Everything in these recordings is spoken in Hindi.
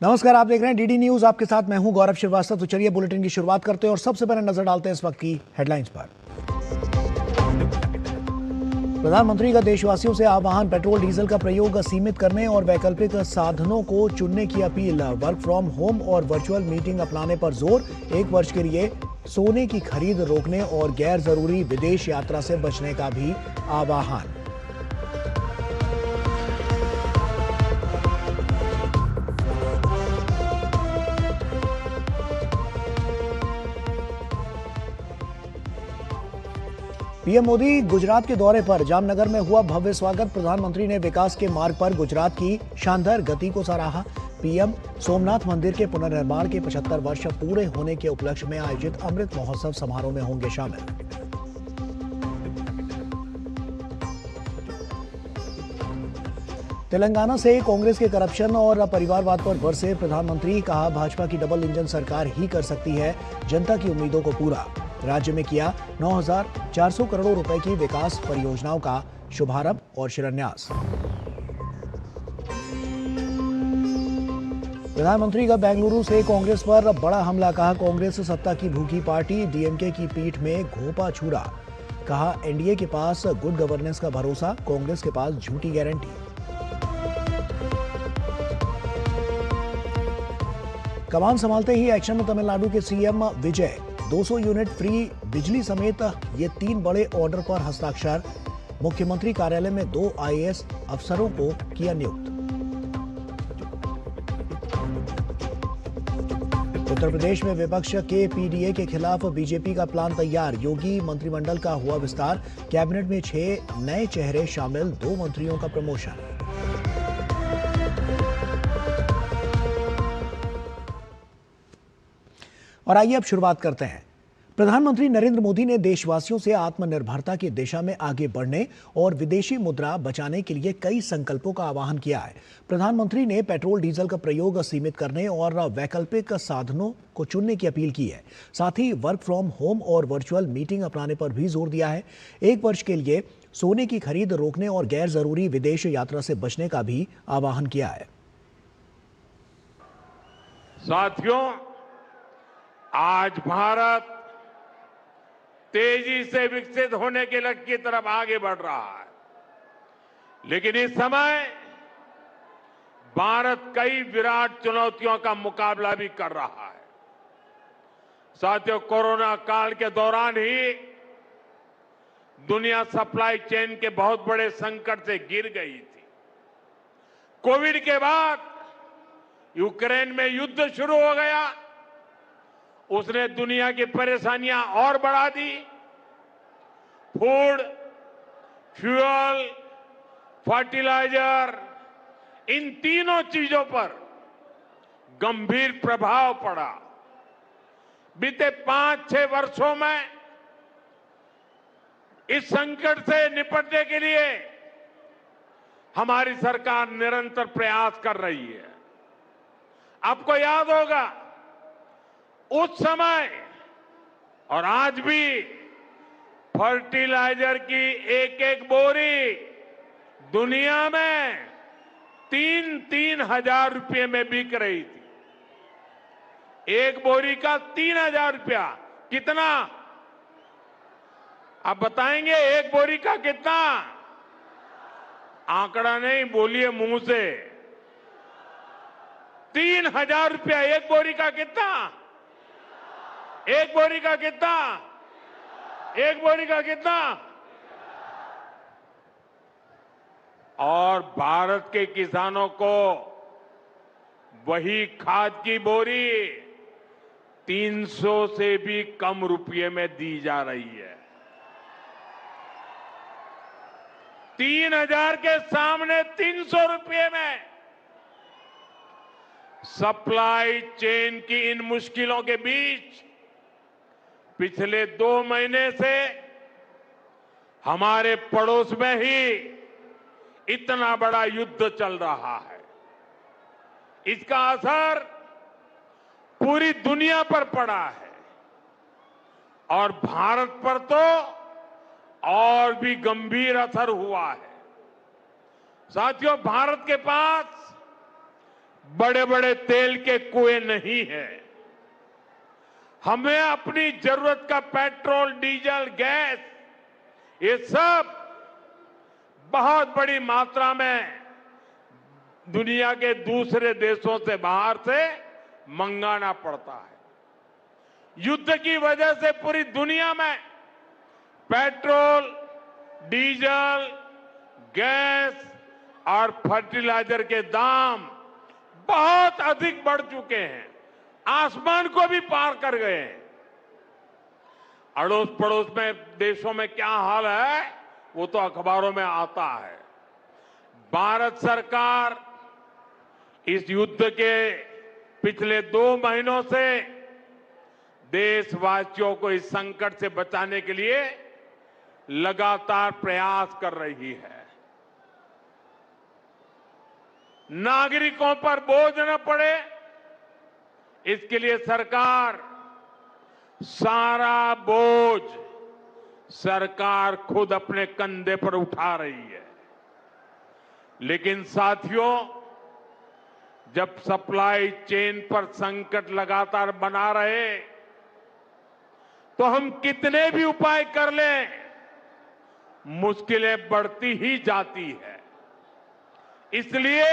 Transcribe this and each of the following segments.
नमस्कार, आप देख रहे हैं डीडी न्यूज। आपके साथ मैं हूं गौरव श्रीवास्तव। तो चलिए बुलेटिन की शुरुआत करते हैं और सबसे पहले नजर डालते हैं इस वक्त की हेडलाइंस पर। प्रधानमंत्री का देशवासियों से आह्वान, पेट्रोल डीजल का प्रयोग सीमित करने और वैकल्पिक साधनों को चुनने की अपील। वर्क फ्रॉम होम और वर्चुअल मीटिंग अपनाने पर जोर। 1 वर्ष के लिए सोने की खरीद रोकने और गैर जरूरी विदेश यात्रा से बचने का भी आह्वान। पीएम मोदी गुजरात के दौरे पर, जामनगर में हुआ भव्य स्वागत। प्रधानमंत्री ने विकास के मार्ग पर गुजरात की शानदार गति को सराहा। पीएम सोमनाथ मंदिर के पुनर्निर्माण के 75 वर्ष पूरे होने के उपलक्ष्य में आयोजित अमृत महोत्सव समारोह में होंगे शामिल। तेलंगाना से कांग्रेस के करप्शन और परिवारवाद पर बरसे प्रधानमंत्री, कहा भाजपा की डबल इंजन सरकार ही कर सकती है जनता की उम्मीदों को पूरा। राज्य में किया 9,400 करोड़ रुपए की विकास परियोजनाओं का शुभारंभ और शिलान्यास। प्रधानमंत्री का बेंगलुरु से कांग्रेस पर बड़ा हमला, कहा कांग्रेस सत्ता की भूखी पार्टी, डीएमके की पीठ में घोंपा छुरा। कहा एनडीए के पास गुड गवर्नेंस का भरोसा, कांग्रेस के पास झूठी गारंटी। कमान संभालते ही एक्शन में तमिलनाडु के सीएम विजय, 200 यूनिट फ्री बिजली समेत ये 3 बड़े ऑर्डर पर हस्ताक्षर। मुख्यमंत्री कार्यालय में 2 आईएएस अफसरों को किया नियुक्त। उत्तर प्रदेश में विपक्ष के पीडीए के खिलाफ बीजेपी का प्लान तैयार। योगी मंत्रिमंडल का हुआ विस्तार, कैबिनेट में 6 नए चेहरे शामिल, 2 मंत्रियों का प्रमोशन। और आइए अब शुरुआत करते हैं। प्रधानमंत्री नरेंद्र मोदी ने देशवासियों से आत्मनिर्भरता की दिशा में आगे बढ़ने और विदेशी मुद्रा बचाने के लिए कई संकल्पों का आह्वान किया है। प्रधानमंत्री ने पेट्रोल डीजल का प्रयोग सीमित करने और वैकल्पिक साधनों को चुनने की अपील की है। साथ ही वर्क फ्रॉम होम और वर्चुअल मीटिंग अपनाने पर भी जोर दिया है। 1 वर्ष के लिए सोने की खरीद रोकने और गैर जरूरी विदेश यात्रा से बचने का भी आह्वान किया है। साथियों, आज भारत तेजी से विकसित होने के लक्ष्य की तरफ आगे बढ़ रहा है, लेकिन इस समय भारत कई विराट चुनौतियों का मुकाबला भी कर रहा है। साथियों, कोरोना काल के दौरान ही दुनिया सप्लाई चेन के बहुत बड़े संकट से गिर गई थी। कोविड के बाद यूक्रेन में युद्ध शुरू हो गया, उसने दुनिया की परेशानियां और बढ़ा दी। फूड, फ्यूल, फर्टिलाइजर, इन तीनों चीजों पर गंभीर प्रभाव पड़ा। बीते 5-6 वर्षों में इस संकट से निपटने के लिए हमारी सरकार निरंतर प्रयास कर रही है। आपको याद होगा, उस समय और आज भी फर्टिलाइजर की एक बोरी दुनिया में 3-3 हजार रुपये में बिक रही थी। एक बोरी का 3,000 रुपया, कितना? आप बताएंगे एक बोरी का कितना? आंकड़ा नहीं, बोलिए मुंह से। 3,000 रुपया एक बोरी का। कितना? एक बोरी का कितना? एक बोरी का कितना? और भारत के किसानों को वही खाद की बोरी 300 से भी कम रुपये में दी जा रही है। 3,000 के सामने 300 रुपये में। सप्लाई चेन की इन मुश्किलों के बीच पिछले 2 महीने से हमारे पड़ोस में ही इतना बड़ा युद्ध चल रहा है। इसका असर पूरी दुनिया पर पड़ा है और भारत पर तो और भी गंभीर असर हुआ है। साथियों, भारत के पास बड़े बड़े तेल के कुएं नहीं है। हमें अपनी जरूरत का पेट्रोल, डीजल, गैस, ये सब बहुत बड़ी मात्रा में दुनिया के दूसरे देशों से, बाहर से मंगाना पड़ता है। युद्ध की वजह से पूरी दुनिया में पेट्रोल, डीजल, गैस और फर्टिलाइजर के दाम बहुत अधिक बढ़ चुके हैं, आसमान को भी पार कर गए हैं। अड़ोस पड़ोस में देशों में क्या हाल है वो तो अखबारों में आता है। भारत सरकार इस युद्ध के पिछले 2 महीनों से देशवासियों को इस संकट से बचाने के लिए लगातार प्रयास कर रही है। नागरिकों पर बोझ न पड़े, इसके लिए सरकार सारा बोझ सरकार खुद अपने कंधे पर उठा रही है। लेकिन साथियों, जब सप्लाई चेन पर संकट लगातार बना रहे तो हम कितने भी उपाय कर लें, मुश्किलें बढ़ती ही जाती है। इसलिए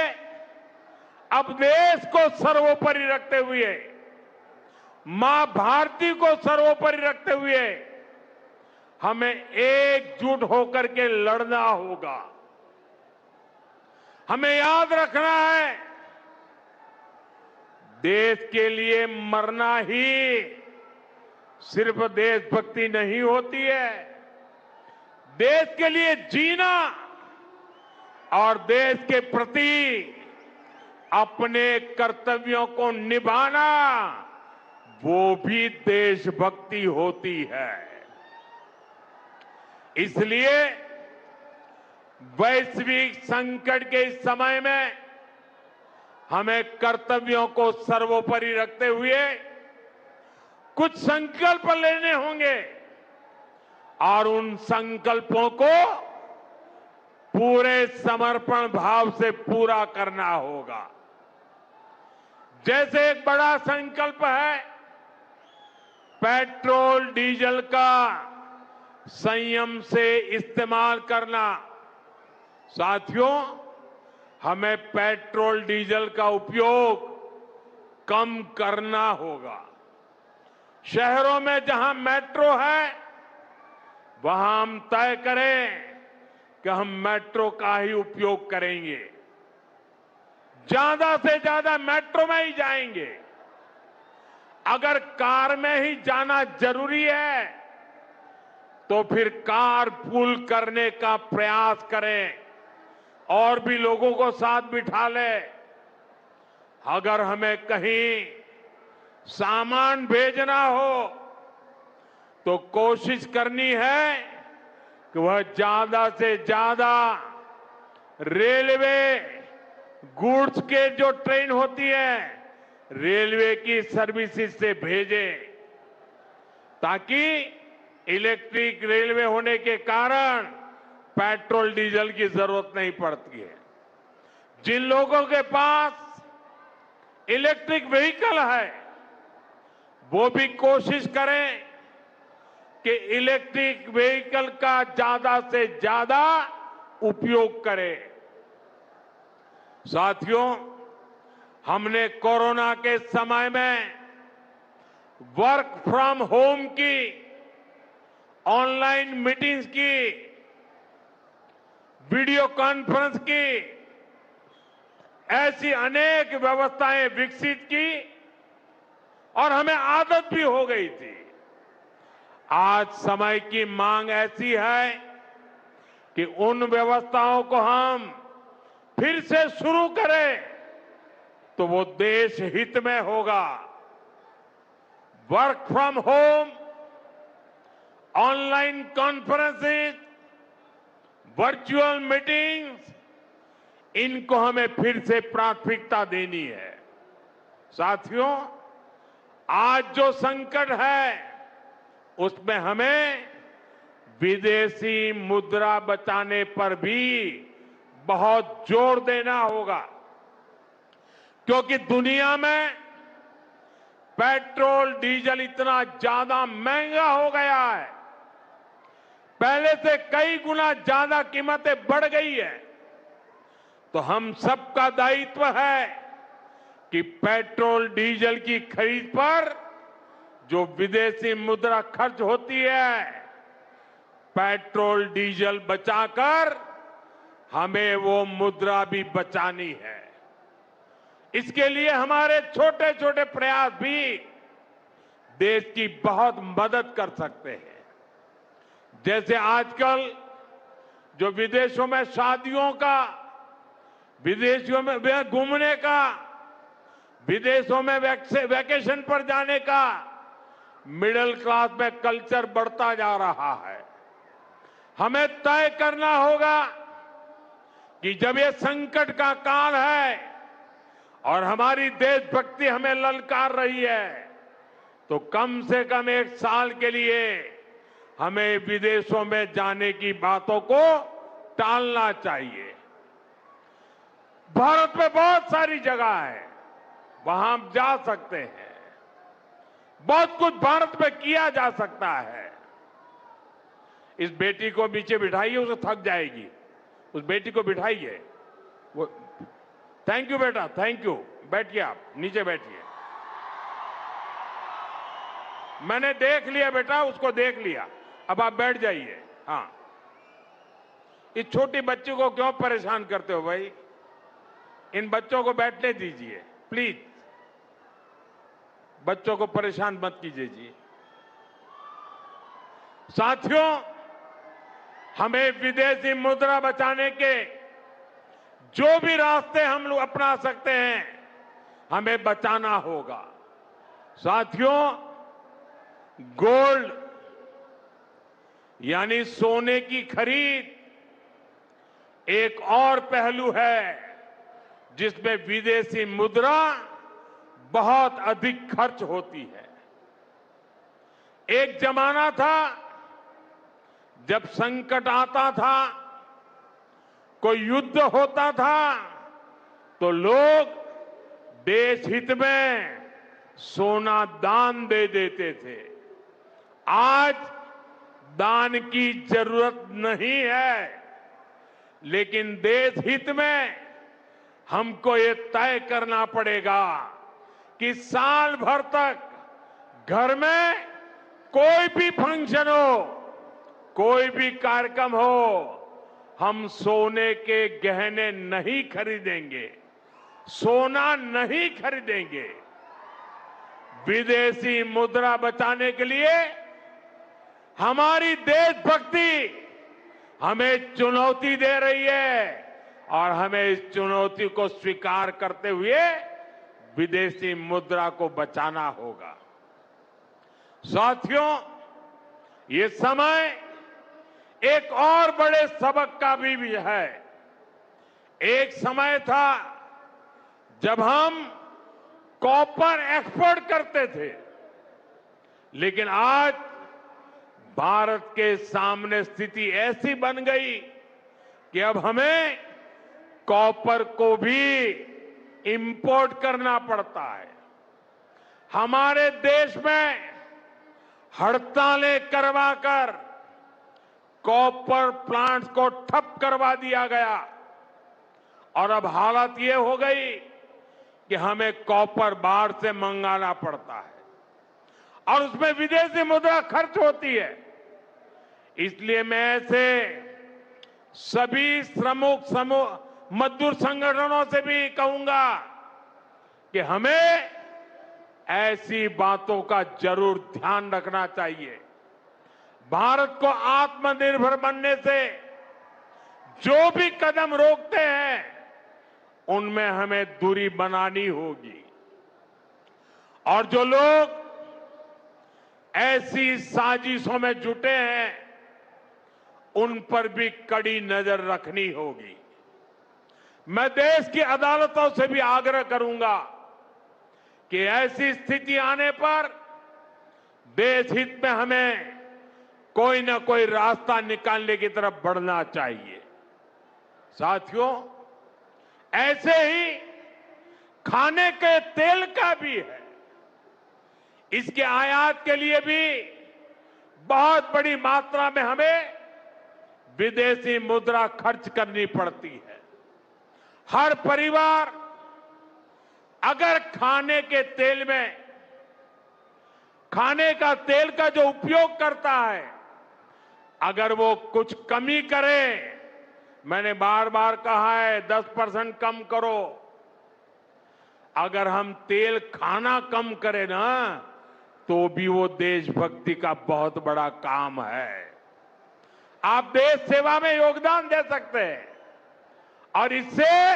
अब देश को सर्वोपरि रखते हुए, मां भारती को सर्वोपरि रखते हुए हमें एकजुट होकर के लड़ना होगा। हमें याद रखना है, देश के लिए मरना ही सिर्फ देशभक्ति नहीं होती है। देश के लिए जीना और देश के प्रति अपने कर्तव्यों को निभाना, वो भी देशभक्ति होती है। इसलिए वैश्विक संकट के इस समय में हमें कर्तव्यों को सर्वोपरि रखते हुए कुछ संकल्प लेने होंगे और उन संकल्पों को पूरे समर्पण भाव से पूरा करना होगा। जैसे एक बड़ा संकल्प है पेट्रोल डीजल का संयम से इस्तेमाल करना। साथियों, हमें पेट्रोल डीजल का उपयोग कम करना होगा। शहरों में जहां मेट्रो है वहां हम तय करें कि हम मेट्रो का ही उपयोग करेंगे, ज्यादा से ज्यादा मेट्रो में ही जाएंगे। अगर कार में ही जाना जरूरी है तो फिर कार पूल करने का प्रयास करें और भी लोगों को साथ बिठा ले। अगर हमें कहीं सामान भेजना हो तो कोशिश करनी है कि वह ज्यादा से ज्यादा रेलवे गुड्स के जो ट्रेन होती है रेलवे की सर्विसेज से भेजे, ताकि इलेक्ट्रिक रेलवे होने के कारण पेट्रोल डीजल की जरूरत नहीं पड़ती है। जिन लोगों के पास इलेक्ट्रिक व्हीकल है वो भी कोशिश करें कि इलेक्ट्रिक व्हीकल का ज्यादा से ज्यादा उपयोग करें। साथियों, हमने कोरोना के समय में वर्क फ्रॉम होम की, ऑनलाइन मीटिंग्स की, वीडियो कॉन्फ्रेंस की, ऐसी अनेक व्यवस्थाएं विकसित की और हमें आदत भी हो गई थी। आज समय की मांग ऐसी है कि उन व्यवस्थाओं को हम फिर से शुरू करें तो वो देश हित में होगा। Work from home, online conferences, virtual meetings, इनको हमें फिर से प्राथमिकता देनी है। साथियों, आज जो संकट है उसमें हमें विदेशी मुद्रा बचाने पर भी बहुत जोर देना होगा, क्योंकि दुनिया में पेट्रोल डीजल इतना ज्यादा महंगा हो गया है, पहले से कई गुना ज्यादा कीमतें बढ़ गई है। तो हम सबका दायित्व है कि पेट्रोल डीजल की खरीद पर जो विदेशी मुद्रा खर्च होती है, पेट्रोल डीजल बचाकर हमें वो मुद्रा भी बचानी है। इसके लिए हमारे छोटे छोटे प्रयास भी देश की बहुत मदद कर सकते हैं। जैसे आजकल जो विदेशों में शादियों का, विदेशों में घूमने का, विदेशों में वैकेशन पर जाने का मिडिल क्लास में कल्चर बढ़ता जा रहा है। हमें तय करना होगा कि जब ये संकट का काल है और हमारी देशभक्ति हमें ललकार रही है, तो कम से कम एक साल के लिए हमें विदेशों में जाने की बातों को टालना चाहिए। भारत में बहुत सारी जगह है, वहां हम जा सकते हैं। बहुत कुछ भारत में किया जा सकता है। इस बेटी को नीचे बिठाइए, उसे थक जाएगी। उस बेटी को बिठाइए। वो थैंक यू बेटा, थैंक यू। बैठिए, आप नीचे बैठिए। मैंने देख लिया बेटा, उसको देख लिया। अब आप बैठ जाइए। हाँ, इस छोटी बच्ची को क्यों परेशान करते हो भाई? इन बच्चों को बैठने दीजिए प्लीज। बच्चों को परेशान मत कीजिए जी। साथियों, हमें विदेशी मुद्रा बचाने के जो भी रास्ते हम लोग अपना सकते हैं, हमें बचाना होगा। साथियों, गोल्ड यानी सोने की खरीद एक और पहलू है जिसमें विदेशी मुद्रा बहुत अधिक खर्च होती है। एक जमाना था जब संकट आता था, कोई युद्ध होता था, तो लोग देश हित में सोना दान दे देते थे। आज दान की जरूरत नहीं है, लेकिन देश हित में हमको ये तय करना पड़ेगा कि साल भर तक घर में कोई भी फंक्शन हो, कोई भी कार्यक्रम हो, हम सोने के गहने नहीं खरीदेंगे, सोना नहीं खरीदेंगे। विदेशी मुद्रा बचाने के लिए हमारी देशभक्ति हमें चुनौती दे रही है और हमें इस चुनौती को स्वीकार करते हुए विदेशी मुद्रा को बचाना होगा। साथियों, ये समय एक और बड़े सबक का भी है। एक समय था जब हम कॉपर एक्सपोर्ट करते थे, लेकिन आज भारत के सामने स्थिति ऐसी बन गई कि अब हमें कॉपर को भी इंपोर्ट करना पड़ता है। हमारे देश में हड़तालें करवाकर कॉपर प्लांट्स को ठप करवा दिया गया और अब हालत ये हो गई कि हमें कॉपर बाहर से मंगाना पड़ता है और उसमें विदेशी मुद्रा खर्च होती है। इसलिए मैं ऐसे सभी श्रमिक समूह मजदूर संगठनों से भी कहूंगा कि हमें ऐसी बातों का जरूर ध्यान रखना चाहिए। भारत को आत्मनिर्भर बनने से जो भी कदम रोकते हैं, उनमें हमें दूरी बनानी होगी और जो लोग ऐसी साजिशों में जुटे हैं, उन पर भी कड़ी नजर रखनी होगी। मैं देश की अदालतों से भी आग्रह करूंगा कि ऐसी स्थिति आने पर देश हित में हमें कोई ना कोई रास्ता निकालने की तरफ बढ़ना चाहिए। साथियों, ऐसे ही खाने के तेल का भी है। इसके आयात के लिए भी बहुत बड़ी मात्रा में हमें विदेशी मुद्रा खर्च करनी पड़ती है। हर परिवार अगर खाने के तेल में खाने का तेल का जो उपयोग करता है, अगर वो कुछ कमी करे, मैंने बार बार कहा है 10% कम करो। अगर हम तेल खाना कम करें ना, तो भी वो देशभक्ति का बहुत बड़ा काम है। आप देश सेवा में योगदान दे सकते हैं और इससे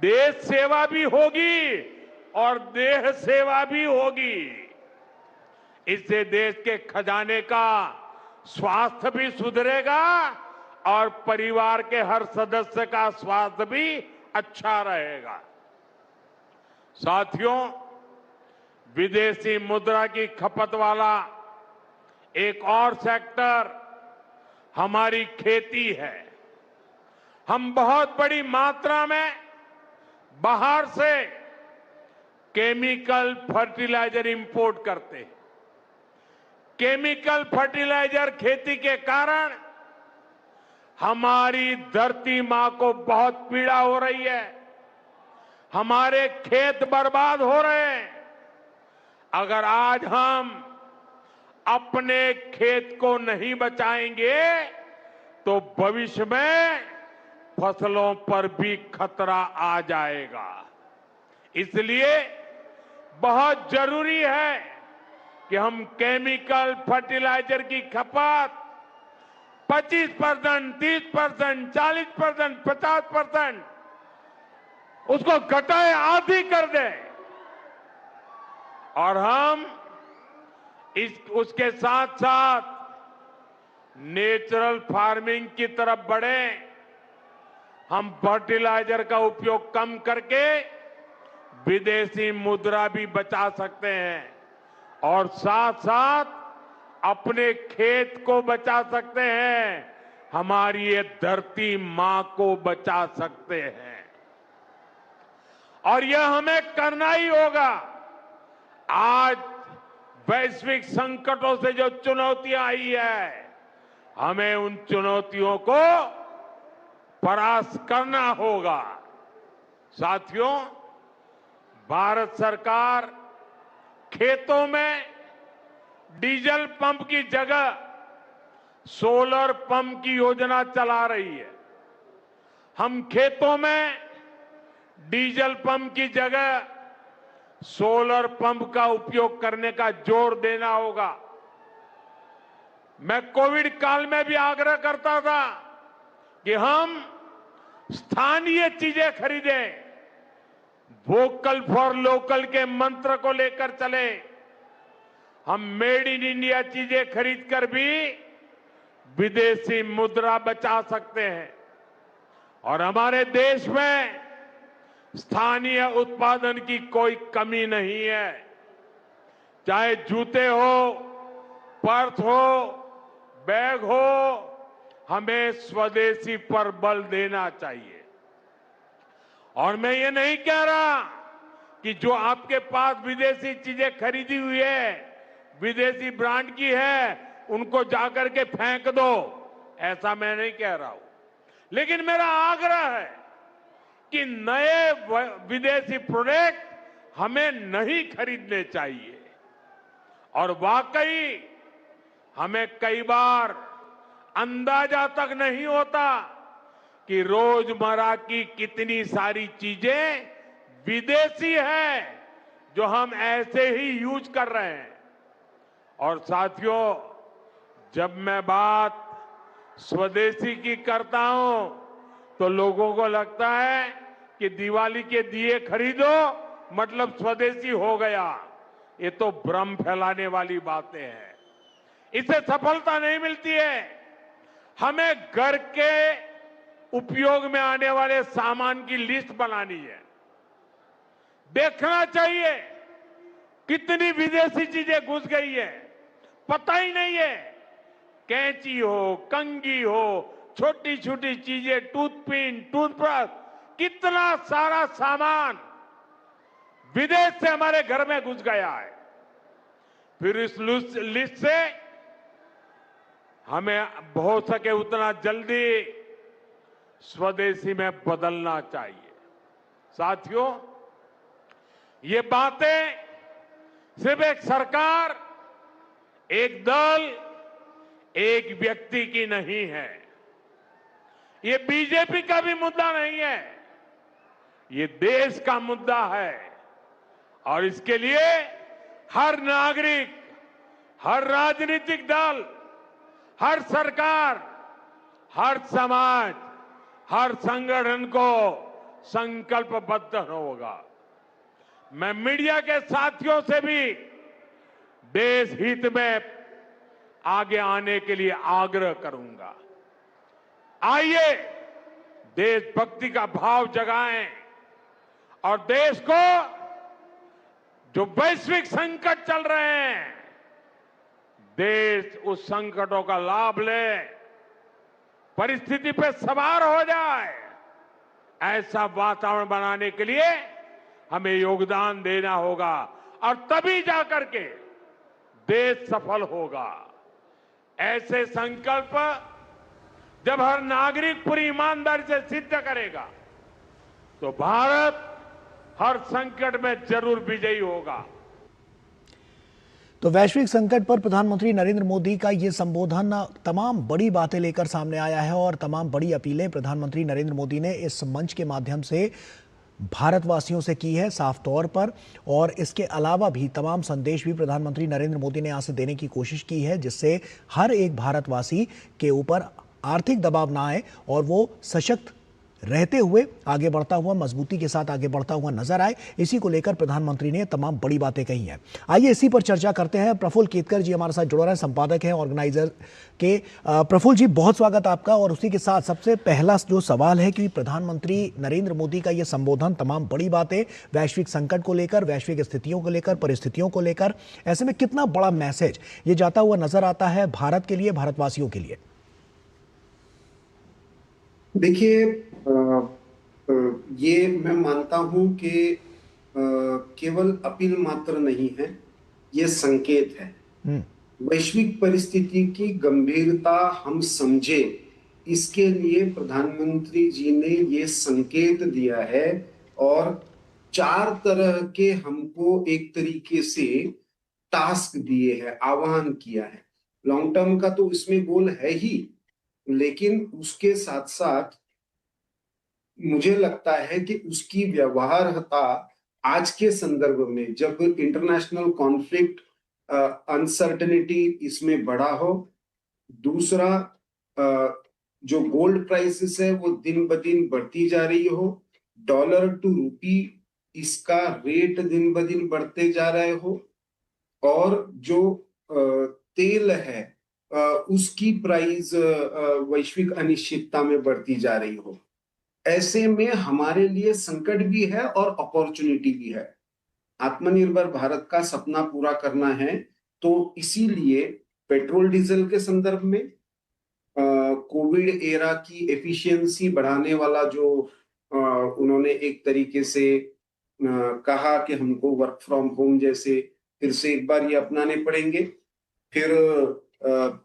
देश सेवा भी होगी और देह सेवा भी होगी। इससे देश के खजाने का स्वास्थ्य भी सुधरेगा और परिवार के हर सदस्य का स्वास्थ्य भी अच्छा रहेगा। साथियों, विदेशी मुद्रा की खपत वाला एक और सेक्टर हमारी खेती है। हम बहुत बड़ी मात्रा में बाहर से केमिकल फर्टिलाइजर इंपोर्ट करते हैं। केमिकल फर्टिलाइजर खेती के कारण हमारी धरती मां को बहुत पीड़ा हो रही है। हमारे खेत बर्बाद हो रहे हैं। अगर आज हम अपने खेत को नहीं बचाएंगे तो भविष्य में फसलों पर भी खतरा आ जाएगा। इसलिए बहुत जरूरी है कि हम केमिकल फर्टिलाइजर की खपत 25%, 30%, 40%, 50% उसको घटाए, आधी कर दें और हम उसके साथ साथ नेचुरल फार्मिंग की तरफ बढ़े। हम फर्टिलाइजर का उपयोग कम करके विदेशी मुद्रा भी बचा सकते हैं और साथ साथ अपने खेत को बचा सकते हैं, हमारी ये धरती मां को बचा सकते हैं। और यह हमें करना ही होगा। आज वैश्विक संकटों से जो चुनौतियां आई है, हमें उन चुनौतियों को परास्त करना होगा। साथियों, भारत सरकार खेतों में डीजल पंप की जगह सोलर पंप की योजना चला रही है। हम खेतों में डीजल पंप की जगह सोलर पंप का उपयोग करने का जोर देना होगा। मैं कोविड काल में भी आग्रह करता था कि हम स्थानीय चीजें खरीदें, वोकल फॉर लोकल के मंत्र को लेकर चले। हम मेड इन इंडिया चीजें खरीदकर भी विदेशी मुद्रा बचा सकते हैं और हमारे देश में स्थानीय उत्पादन की कोई कमी नहीं है। चाहे जूते हो, पर्स हो, बैग हो, हमें स्वदेशी पर बल देना चाहिए। और मैं ये नहीं कह रहा कि जो आपके पास विदेशी चीजें खरीदी हुई है, विदेशी ब्रांड की है, उनको जाकर के फेंक दो, ऐसा मैं नहीं कह रहा हूं। लेकिन मेरा आग्रह है कि नए विदेशी प्रोडक्ट हमें नहीं खरीदने चाहिए। और वाकई हमें कई बार अंदाजा तक नहीं होता कि रोजमर्रा की कितनी सारी चीजें विदेशी है जो हम ऐसे ही यूज कर रहे हैं। और साथियों, जब मैं बात स्वदेशी की करता हूं तो लोगों को लगता है कि दिवाली के दिए खरीदो मतलब स्वदेशी हो गया। ये तो भ्रम फैलाने वाली बातें हैं। इससे सफलता नहीं मिलती है। हमें घर के उपयोग में आने वाले सामान की लिस्ट बनानी है। देखना चाहिए कितनी विदेशी चीजें घुस गई है, पता ही नहीं है। कैंची हो, कंघी हो, छोटी छोटी चीजें, टूथपिन, टूथब्रश, कितना सारा सामान विदेश से हमारे घर में घुस गया है। फिर इस लिस्ट से हमें हो सके उतना जल्दी स्वदेशी में बदलना चाहिए। साथियों, ये बातें सिर्फ एक सरकार, एक दल, एक व्यक्ति की नहीं है। ये बीजेपी का भी मुद्दा नहीं है, ये देश का मुद्दा है। और इसके लिए हर नागरिक, हर राजनीतिक दल, हर सरकार, हर समाज, हर संगठन को संकल्पबद्ध होगा। मैं मीडिया के साथियों से भी देश हित में आगे आने के लिए आग्रह करूंगा। आइए देशभक्ति का भाव जगाएं और देश को जो वैश्विक संकट चल रहे हैं, देश उस संकटों का लाभ ले, परिस्थिति पे सवार हो जाए। ऐसा वातावरण बनाने के लिए हमें योगदान देना होगा और तभी जाकर के देश सफल होगा। ऐसे संकल्प जब हर नागरिक पूरी ईमानदारी से सिद्ध करेगा तो भारत हर संकट में जरूर विजयी होगा। तो वैश्विक संकट पर प्रधानमंत्री नरेंद्र मोदी का ये संबोधन तमाम बड़ी बातें लेकर सामने आया है और तमाम बड़ी अपीलें प्रधानमंत्री नरेंद्र मोदी ने इस मंच के माध्यम से भारतवासियों से की है साफ तौर पर। और इसके अलावा भी तमाम संदेश भी प्रधानमंत्री नरेंद्र मोदी ने यहाँ से देने की कोशिश की है, जिससे हर एक भारतवासी के ऊपर आर्थिक दबाव ना आए और वो सशक्त रहते हुए आगे बढ़ता हुआ, मजबूती के साथ आगे बढ़ता हुआ नजर आए। इसी को लेकर प्रधानमंत्री ने तमाम बड़ी बातें कही हैं। आइए इसी पर चर्चा करते हैं। प्रफुल्ल केतकर जी हमारे साथ जुड़ रहे हैं, संपादक हैं ऑर्गेनाइजर के। प्रफुल्ल जी, बहुत स्वागत आपका। और उसी के साथ सबसे पहला जो सवाल है कि प्रधानमंत्री नरेंद्र मोदी का ये संबोधन, तमाम बड़ी बातें वैश्विक संकट को लेकर, वैश्विक स्थितियों को लेकर, परिस्थितियों को लेकर, ऐसे में कितना बड़ा मैसेज ये जाता हुआ नजर आता है भारत के लिए, भारतवासियों के लिए? देखिए, ये मैं मानता हूं कि केवल अपील मात्र नहीं है, ये संकेत है। वैश्विक परिस्थिति की गंभीरता हम समझे, इसके लिए प्रधानमंत्री जी ने ये संकेत दिया है और 4 तरह के हमको एक तरीके से टास्क दिए हैं, आह्वान किया है। लॉन्ग टर्म का तो इसमें गोल है ही, लेकिन उसके साथ साथ मुझे लगता है कि उसकी व्यवहार्यता आज के संदर्भ में, जब इंटरनेशनल कॉन्फ्लिक्ट, अनसर्टेनिटी इसमें बढ़ा हो, दूसरा जो गोल्ड प्राइसेस है वो दिन ब दिन बढ़ती जा रही हो, डॉलर टू रुपी इसका रेट दिन ब दिन बढ़ते जा रहे हो, और जो तेल है उसकी प्राइस वैश्विक अनिश्चितता में बढ़ती जा रही हो। ऐसे में हमारे लिए संकट भी है और अपॉर्चुनिटी भी है। आत्मनिर्भर भारत का सपना पूरा करना है, तो इसीलिए पेट्रोल डीजल के संदर्भ में कोविड एरा की एफिशिएंसी बढ़ाने वाला जो उन्होंने एक तरीके से कहा कि हमको वर्क फ्रॉम होम जैसे फिर से एक बार ये अपनाने पड़ेंगे। फिर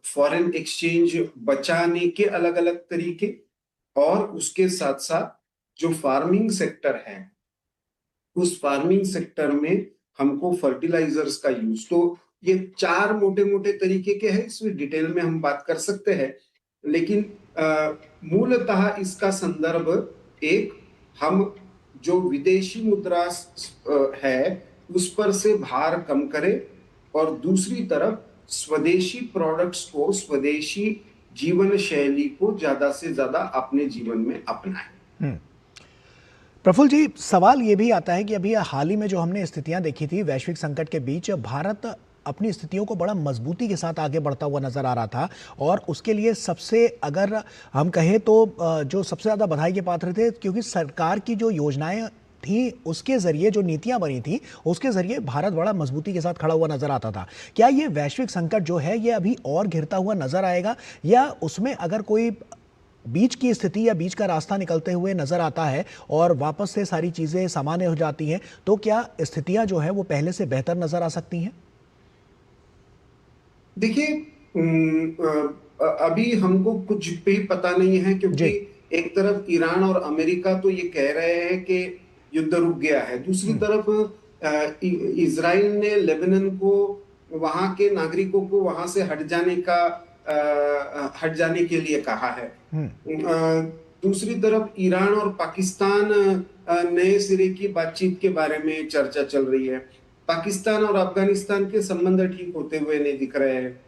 फॉरेन एक्सचेंज बचाने के अलग अलग तरीके, और उसके साथ साथ जो फार्मिंग सेक्टर है, उस फार्मिंग सेक्टर में हमको फर्टिलाइजर्स का यूज, तो ये 4 मोटे मोटे तरीके के हैं। इसमें डिटेल में हम बात कर सकते हैं, लेकिन मूलतः इसका संदर्भ, एक, हम जो विदेशी मुद्रा है उस पर से भार कम करें, और दूसरी तरफ स्वदेशी प्रोडक्ट्स को, स्वदेशी जीवन शैली को ज्यादा से ज्यादा अपने जीवन में अपनाएं। प्रफुल्ल जी, सवाल ये भी आता है कि अभी हाल ही में जो हमने स्थितियां देखी थी वैश्विक संकट के बीच, भारत अपनी स्थितियों को बड़ा मजबूती के साथ आगे बढ़ता हुआ नजर आ रहा था, और उसके लिए सबसे, अगर हम कहें तो जो सबसे ज्यादा बधाई के पात्र थे, क्योंकि सरकार की जो योजनाएं थी, उसके जरिए जो नीतियां बनी थी, उसके जरिए भारत बड़ा मजबूती के साथ खड़ा हुआ नजर आता था। क्या ये वैश्विक संकट जो है ये अभी और घिरता हुआ नजर आएगा, या उसमें अगर कोई बीच की स्थिति या बीच का रास्ता निकलते हुए नजर आता है और वापस से सारी चीजें सामान्य हो जाती हैं, तो क्या स्थितियां जो है वो पहले से बेहतर नजर आ सकती हैं? देखिए, अभी हमको कुछ भी पता नहीं है, क्योंकि जी। एक तरफ ईरान और अमेरिका तो ये कह रहे हैं कि युद्ध रुक गया है, दूसरी तरफ इजराइल ने लेबनान को, वहां के नागरिकों को वहां से हट जाने के लिए कहा है। दूसरी तरफ ईरान और पाकिस्तान नए सिरे की बातचीत के बारे में चर्चा चल रही है। पाकिस्तान और अफगानिस्तान के संबंध ठीक होते हुए नहीं दिख रहे हैं।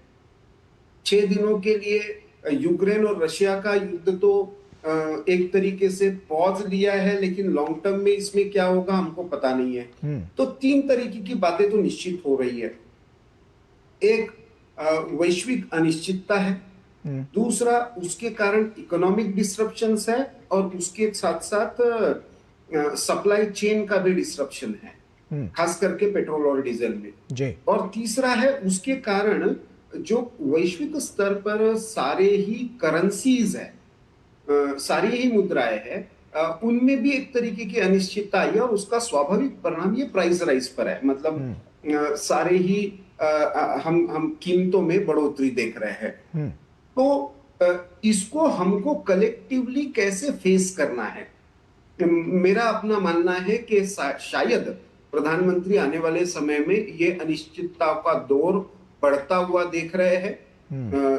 6 दिनों के लिए यूक्रेन और रशिया का युद्ध तो एक तरीके से पॉज लिया है, लेकिन लॉन्ग टर्म में इसमें क्या होगा हमको पता नहीं है। तो 3 तरीके की बातें तो निश्चित हो रही है। एक वैश्विक अनिश्चितता है, दूसरा उसके कारण इकोनॉमिक डिसरप्शंस है, और उसके साथ साथ सप्लाई चेन का भी डिसरप्शन है, खास करके पेट्रोल और डीजल में जी। और तीसरा है उसके कारण जो वैश्विक स्तर पर सारे ही करेंसीज है, सारी ही मुद्राएं हैं, उनमें भी एक तरीके की अनिश्चितता आई है, और उसका स्वाभाविक परिणाम ये प्राइस राइज पर है। मतलब सारे ही हम कीमतों में बढ़ोतरी देख रहे हैं। तो इसको हमको कलेक्टिवली कैसे फेस करना है, मेरा अपना मानना है कि शायद प्रधानमंत्री आने वाले समय में ये अनिश्चितता का दौर बढ़ता हुआ देख रहे हैं।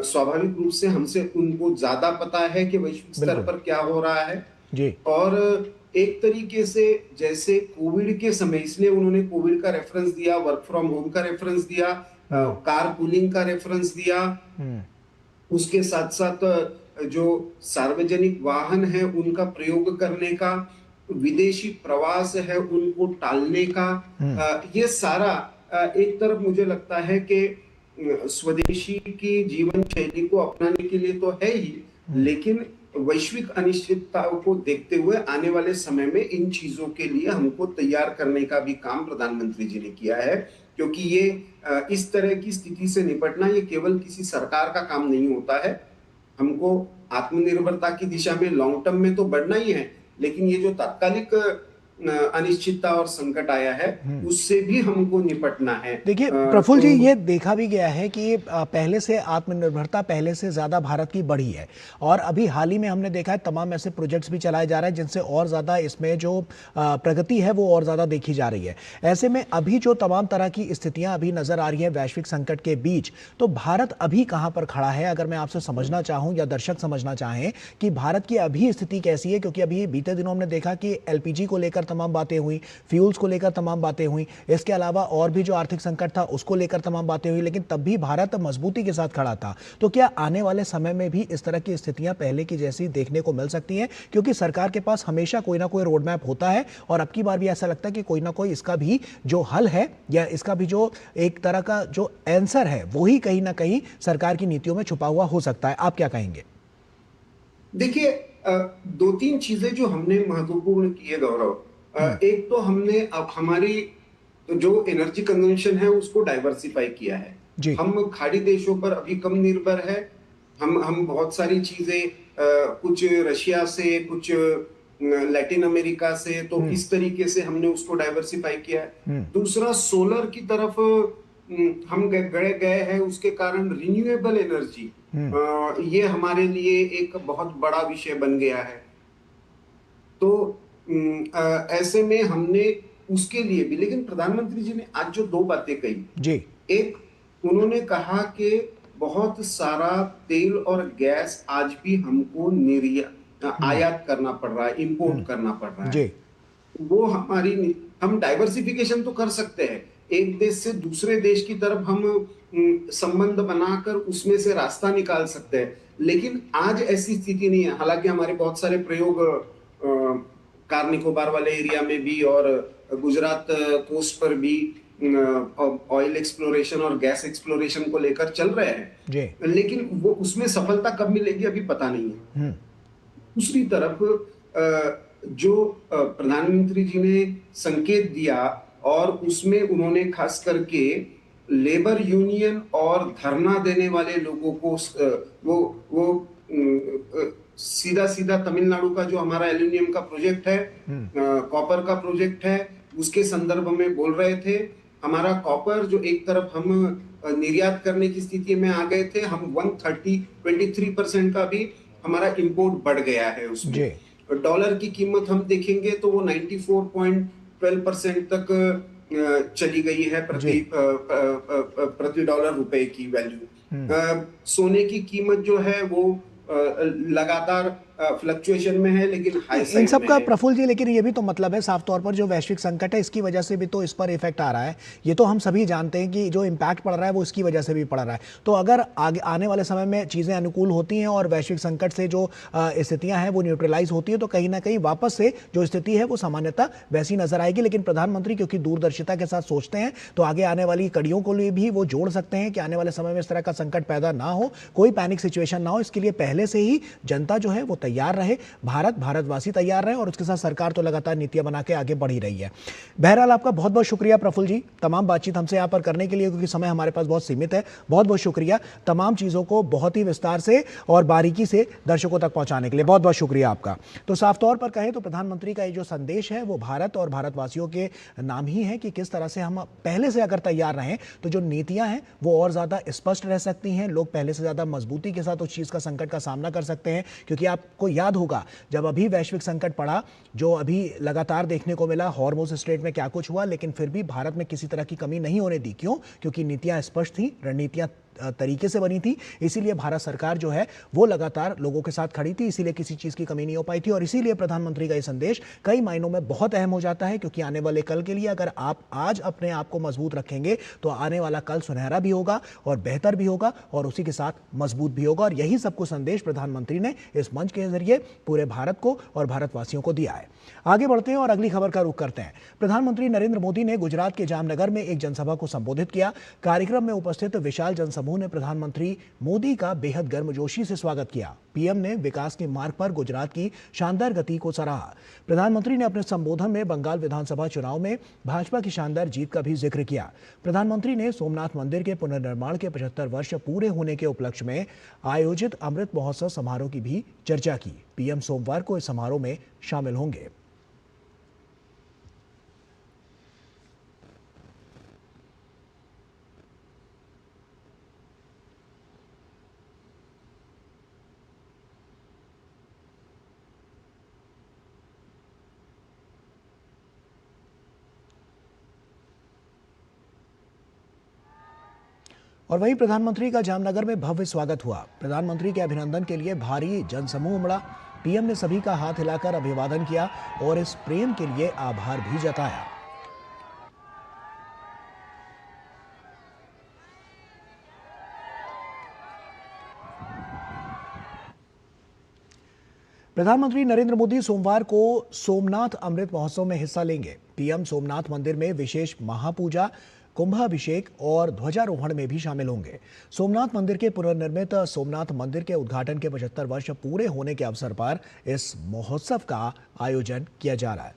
स्वाभाविक रूप से हमसे उनको ज्यादा पता है कि वैश्विक स्तर पर क्या हो रहा है जी। और एक तरीके से जैसे कोविड के समय, इसलिए उन्होंने कोविड का रेफरेंस दिया, वर्क फ्रॉम होम का रेफरेंस दिया, कार पूलिंग का रेफरेंस दिया, उसके साथ साथ जो सार्वजनिक वाहन है उनका प्रयोग करने का, विदेशी प्रवास है उनको टालने का, ये सारा एक तरफ मुझे लगता है कि स्वदेशी की जीवन शैली को अपनाने के लिए तो है ही, लेकिन वैश्विक अनिश्चितताओं को देखते हुए आने वाले समय में इन चीजों के लिए हमको तैयार करने का भी काम प्रधानमंत्री जी ने किया है। क्योंकि ये इस तरह की स्थिति से निपटना ये केवल किसी सरकार का काम नहीं होता है। हमको आत्मनिर्भरता की दिशा में लॉन्ग टर्म में तो बढ़ना ही है, लेकिन ये जो तात्कालिक अनिश्चितता और संकट आया है उससे भी हमको निपटना है। देखिए प्रफुल्ल जी, ये देखा भी गया है कि पहले से आत्मनिर्भरता पहले से ज़्यादा भारत की बढ़ी है, और अभी हाल ही में हमने देखा है तमाम ऐसे प्रोजेक्ट्स भी चलाए जा रहे हैं जिनसे और ज़्यादा इसमें जो प्रगति है वो और ज़्यादा देखी जा रही है। ऐसे में अभी जो तमाम तरह की स्थितियाँ अभी नज़र आ रही हैं वैश्विक संकट के बीच, तो भारत अभी कहाँ पर खड़ा है? अगर मैं आपसे समझना चाहूँ या दर्शक समझना चाहें कि भारत की अभी स्थिति कैसी है, क्योंकि अभी बीते दिनों हमने देखा कि LPG को लेकर तमाम बातें हुई, फ्यूल्स को लेकर तमाम बातें हुई, इसके अलावा और भी जो आर्थिक संकट था उसको लेकर तमाम बातें हुई, लेकिन तब भी भारत मजबूती के साथ खड़ा था। तो क्या आने वाले समय में भी इस तरह की स्थितियां पहले की जैसी देखने को मिल सकती हैं? क्योंकि सरकार के पास हमेशा कोई ना कोई रोड मैप होता है, और अब की बार भी ऐसा लगता है कि कोई ना कोई इसका भी जो हल है या इसका भी जो एक तरह का जो आंसर है वो ही कहीं ना कहीं सरकार की नीतियों में छुपा हुआ हो सकता है। आप क्या कहेंगे? देखिए, 2-3 चीजें जो हमने महत्वपूर्ण की है गौरव। एक तो हमने अब हमारी जो एनर्जी कंजम्पशन है उसको डाइवर्सिफाई किया है जी। हम खाड़ी देशों पर अभी कम निर्भर है। हम बहुत सारी चीजें कुछ रशिया से, कुछ लैटिन अमेरिका से, तो इस तरीके से हमने उसको डाइवर्सिफाई किया है। दूसरा, सोलर की तरफ हम गए हैं, उसके कारण रिन्यूएबल एनर्जी ये हमारे लिए एक बहुत बड़ा विषय बन गया है। तो ऐसे में हमने उसके लिए भी, लेकिन प्रधानमंत्री जी ने आज जो 2 बातें कही जी, एक उन्होंने कहा कि बहुत सारा तेल और गैस आज भी हमको आयात करना पड़ रहा है, इंपोर्ट करना पड़ रहा है जी। वो हम डाइवर्सिफिकेशन तो कर सकते हैं, एक देश से दूसरे देश की तरफ हम संबंध बनाकर उसमें से रास्ता निकाल सकते हैं, लेकिन आज ऐसी स्थिति नहीं है। हालांकि हमारे बहुत सारे प्रयोग कार निकोबार वाले एरिया में भी और गुजरात कोस्ट पर भी ऑयल एक्सप्लोरेशन और गैस एक्सप्लोरेशन को लेकर चल रहे हैं, लेकिन वो उसमें सफलता कब मिलेगी अभी पता नहीं है। दूसरी तरफ जो प्रधानमंत्री जी ने संकेत दिया और उसमें उन्होंने खास करके लेबर यूनियन और धरना देने वाले लोगों को वो सीधा सीधा तमिलनाडु का जो हमारा एल्यूमिनियम का प्रोजेक्ट है, कॉपर का प्रोजेक्ट है, उसके संदर्भ में बोल रहे थे। हमारा कॉपर जो एक तरफ हम निर्यात करने की स्थिति में आ गए थे, हम 23% का भी हमारा इंपोर्ट बढ़ गया है उसमें। डॉलर की कीमत हम देखेंगे तो वो 94.12% तक चली गई है प्रति डॉलर रुपए की वैल्यू। सोने की कीमत जो है वो लगातार फ्लक्चुएशन में है, लेकिन हाई साइड इन सब में का है। प्रफुल्ल जी, लेकिन ये भी तो मतलब है साफ तौर पर जो वैश्विक संकट है इसकी वजह से भी तो इस पर इफेक्ट आ रहा है। ये तो हम सभी जानते हैं कि जो इम्पैक्ट पड़ रहा है वो इसकी वजह से भी पड़ रहा है। तो अगर आगे आने वाले समय में चीज़ें अनुकूल होती हैं और वैश्विक संकट से जो स्थितियां हैं वो न्यूट्रलाइज होती है तो कहीं ना कहीं वापस से जो स्थिति है वो सामान्यतः वैसी नजर आएगी। लेकिन प्रधानमंत्री क्योंकि दूरदर्शिता के साथ सोचते हैं तो आगे आने वाली कड़ियों को लिए भी वो जोड़ सकते हैं कि आने वाले समय में इस तरह का संकट पैदा ना हो, कोई पैनिक सिचुएशन ना हो। इसके लिए पहले से ही जनता जो है वो तैयार रहे, भारतवासी तैयार रहे और उसके साथ सरकार तो लगातार नीतियां बना के आगे बढ़ ही रही है। बहरहाल आपका बहुत बहुत शुक्रिया प्रफुल्ल जी, तमाम बातचीत हमसे यहाँ पर करने के लिए, क्योंकि समय हमारे पास बहुत सीमित है। बहुत बहुत शुक्रिया तमाम चीज़ों को बहुत ही विस्तार से और बारीकी से दर्शकों तक पहुंचाने के लिए। बहुत बहुत शुक्रिया आपका। तो साफ तौर पर कहें तो प्रधानमंत्री का ये जो संदेश है वो भारत और भारतवासियों के नाम ही है कि किस तरह से हम पहले से अगर तैयार रहें तो जो नीतियां हैं वो और ज़्यादा स्पष्ट रह सकती हैं। लोग पहले से ज़्यादा मजबूती के साथ उस चीज़ का संकट का सामना कर सकते हैं। क्योंकि आपको याद होगा जब अभी वैश्विक संकट पड़ा, जो अभी लगातार देखने को मिला, हॉर्मुज़ स्ट्रेट में क्या कुछ हुआ, लेकिन फिर भी भारत में किसी तरह की कमी नहीं होने दी। क्यों? क्योंकि नीतियां स्पष्ट थी, रणनीतियां तरीके से बनी थी। इसीलिए भारत सरकार जो है वो लगातार लोगों के साथ खड़ी थी, इसीलिए किसी चीज की कमी नहीं हो पाई थी। और इसीलिए प्रधानमंत्री का ये संदेश कई मायनों में बहुत अहम हो जाता है, क्योंकि आने वाले कल के लिए अगर आप आज अपने आप को मजबूत रखेंगे तो आने वाला कल सुनहरा भी होगा और बेहतर भी होगा और उसी के साथ मजबूत भी होगा। और यही सबको संदेश प्रधानमंत्री ने इस मंच के जरिए पूरे भारत को और भारतवासियों को दिया है। आगे बढ़ते हैं और अगली खबर का रुख करते हैं। प्रधानमंत्री नरेंद्र मोदी ने गुजरात के जामनगर में एक जनसभा को संबोधित किया। कार्यक्रम में उपस्थित विशाल जनसमूह ने प्रधानमंत्री मोदी का बेहद गर्मजोशी से स्वागत किया। पीएम ने विकास के मार्ग पर गुजरात की शानदार गति को सराहा। प्रधानमंत्री ने अपने संबोधन में बंगाल विधानसभा चुनाव में भाजपा की शानदार जीत का भी जिक्र किया। प्रधानमंत्री ने सोमनाथ मंदिर के पुनर्निर्माण के 75 वर्ष पूरे होने के उपलक्ष्य में आयोजित अमृत महोत्सव समारोह की भी चर्चा की। पीएम सोमवार को इस समारोह में शामिल होंगे। और वहीं प्रधानमंत्री का जामनगर में भव्य स्वागत हुआ। प्रधानमंत्री के अभिनंदन के लिए भारी जनसमूह उमड़ा। पीएम ने सभी का हाथ हिलाकर अभिवादन किया और इस प्रेम के लिए आभार भी जताया। प्रधानमंत्री नरेंद्र मोदी सोमवार को सोमनाथ अमृत महोत्सव में हिस्सा लेंगे। पीएम सोमनाथ मंदिर में विशेष महापूजा, कुंभाभिषेक और ध्वजारोहण में भी शामिल होंगे। सोमनाथ मंदिर के पुनर्निर्मित सोमनाथ मंदिर के उद्घाटन के 75 वर्ष पूरे होने के अवसर पर इस महोत्सव का आयोजन किया जा रहा है।